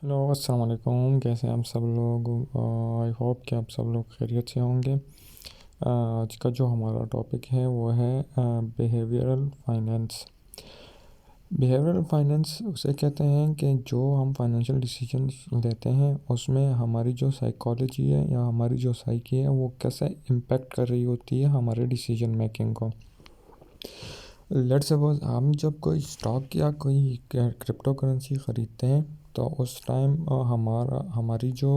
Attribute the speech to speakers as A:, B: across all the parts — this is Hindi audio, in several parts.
A: हेलो अस्सलाम वालेकुम। कैसे हैं आप सब लोग? आई होप कि आप सब लोग खैरियत से होंगे। आज का जो हमारा टॉपिक है वो है बिहेवियरल फाइनेंस। बिहेवियरल फाइनेंस उसे कहते हैं कि जो हम फाइनेंशियल डिसीजंस लेते हैं उसमें हमारी जो साइकोलॉजी है या हमारी जो साइकी है वो कैसे इम्पेक्ट कर रही होती है हमारे डिसीजन मेकिंग को। लेट्स सपोज हम जब कोई स्टॉक या कोई क्रिप्टो करेंसी ख़रीदते हैं तो उस टाइम हमारी जो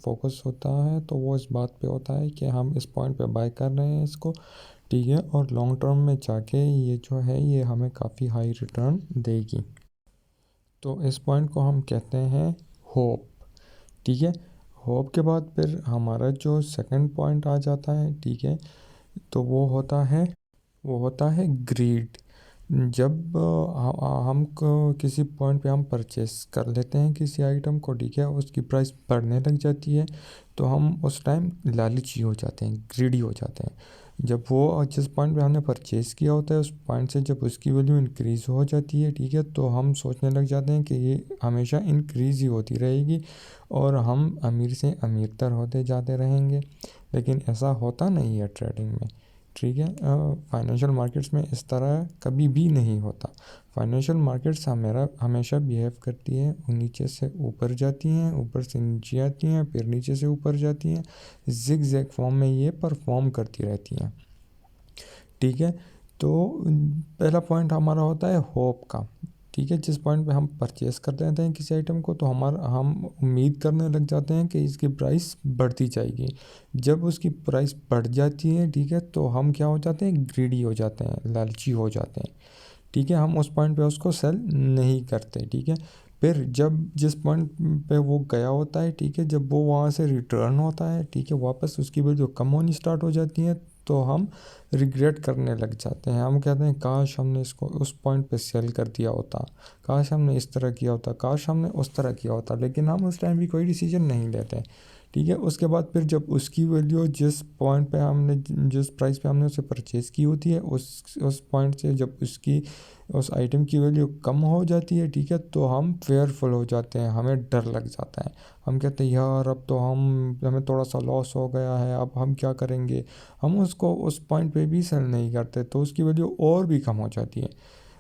A: फोकस होता है तो वो इस बात पे होता है कि हम इस पॉइंट पे बाय कर रहे हैं इसको, ठीक है, और लॉन्ग टर्म में जाके ये जो है ये हमें काफ़ी हाई रिटर्न देगी। तो इस पॉइंट को हम कहते हैं होप, ठीक है। होप के बाद फिर हमारा जो सेकंड पॉइंट आ जाता है, ठीक है, तो वो होता है ग्रीड। जब किसी पॉइंट पे हम परचेस कर लेते हैं किसी आइटम को, ठीक है, उसकी प्राइस बढ़ने लग जाती है तो हम उस टाइम लालची हो जाते हैं, ग्रीडी हो जाते हैं। जब वो जिस पॉइंट पे हमने परचेस किया होता है उस पॉइंट से जब उसकी वैल्यू इंक्रीज़ हो जाती है, ठीक है, तो हम सोचने लग जाते हैं कि ये हमेशा इंक्रीज़ ही होती रहेगी और हम अमीर से अमीरतर होते जाते रहेंगे। लेकिन ऐसा होता नहीं है ट्रेडिंग में, ठीक है। फाइनेंशियल मार्केट्स में इस तरह कभी भी नहीं होता। फाइनेंशियल मार्केट्स हमेशा बिहेव करती है, वो नीचे से ऊपर जाती हैं, ऊपर से नीचे आती हैं, फिर नीचे से ऊपर जाती हैं, जिग जैग फॉर्म में ये परफॉर्म करती रहती हैं, ठीक है। तो पहला पॉइंट हमारा होता है होप का, ठीक है। जिस पॉइंट पे हम परचेस कर देते हैं किसी आइटम को तो हम उम्मीद करने लग जाते हैं कि इसकी प्राइस बढ़ती जाएगी। जब उसकी प्राइस बढ़ जाती है, ठीक है, तो हम क्या हो जाते हैं, ग्रीडी हो जाते हैं, लालची हो जाते हैं, ठीक है। हम उस पॉइंट पे उसको सेल नहीं करते, ठीक है। फिर जब जिस पॉइंट पे वो गया होता है, ठीक है, जब वो वहाँ से रिटर्न होता है, ठीक है, वापस उसकी वैल्यू कम होनी स्टार्ट हो जाती है तो हम रिग्रेट करने लग जाते हैं। हम कहते हैं काश हमने इसको उस पॉइंट पे सेल कर दिया होता, काश हमने इस तरह किया होता, काश हमने उस तरह किया होता, लेकिन हम उस टाइम भी कोई डिसीजन नहीं लेते, ठीक है। उसके बाद फिर जब उसकी वैल्यू जिस प्राइस पे हमने उसे परचेज़ की होती है उस पॉइंट से जब उस आइटम की वैल्यू कम हो जाती है, ठीक है, तो हम फेयरफुल हो जाते हैं, हमें डर लग जाता है। हम कहते हैं यार अब तो हमें थोड़ा सा लॉस हो गया है, अब हम क्या करेंगे। हम उसको उस पॉइंट पे भी सेल नहीं करते तो उसकी वैल्यू और भी कम हो जाती है।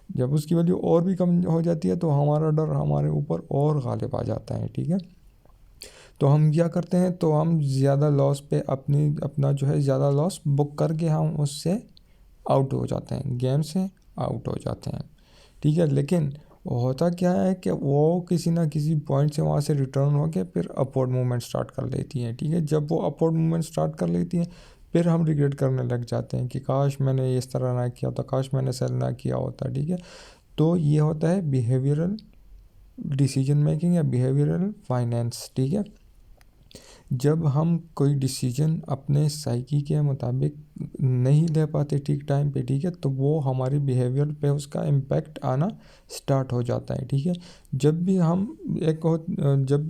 A: जब उसकी वैल्यू और भी कम हो जाती है तो हमारा डर हमारे ऊपर और गालिब आ जाता है, ठीक है। तो हम क्या करते हैं, तो हम ज़्यादा लॉस पे अपना जो है ज़्यादा लॉस बुक करके हम उससे आउट हो जाते हैं, गेम से आउट हो जाते हैं, ठीक है। लेकिन होता क्या है कि वो किसी ना किसी पॉइंट से वहाँ से रिटर्न होके फिर अपवर्ड मूवमेंट स्टार्ट कर लेती हैं, ठीक है। जब वो अपवर्ड मूवमेंट स्टार्ट कर लेती हैं फिर हम रिग्रेट करने लग जाते हैं कि काश मैंने इस तरह ना किया होता, काश मैंने सेल ना किया होता, ठीक है। तो ये होता है बिहेवियरल डिसीजन मेकिंग या बिहेवियरल फाइनेंस, ठीक है। जब हम कोई डिसीजन अपने साइकी के मुताबिक नहीं ले पाते ठीक टाइम पे, ठीक है, तो वो हमारी बिहेवियर पे उसका इम्पैक्ट आना स्टार्ट हो जाता है, ठीक है। जब भी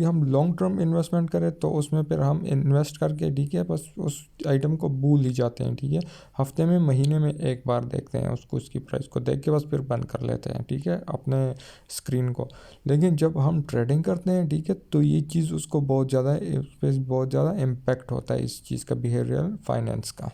A: हम लॉन्ग टर्म इन्वेस्टमेंट करें तो उसमें फिर हम इन्वेस्ट करके, ठीक है, बस उस आइटम को भूल ही जाते हैं, ठीक है। हफ्ते में महीने में एक बार देखते हैं उसको, उसकी प्राइस को देख के बस फिर बंद कर लेते हैं, ठीक है, अपने स्क्रीन को। लेकिन जब हम ट्रेडिंग करते हैं, ठीक है, तो ये चीज़ उसको बहुत ज़्यादा इस पे बहुत ज़्यादा इम्पैक्ट होता है इस चीज़ का, बिहेवियरल फाइनेंस का।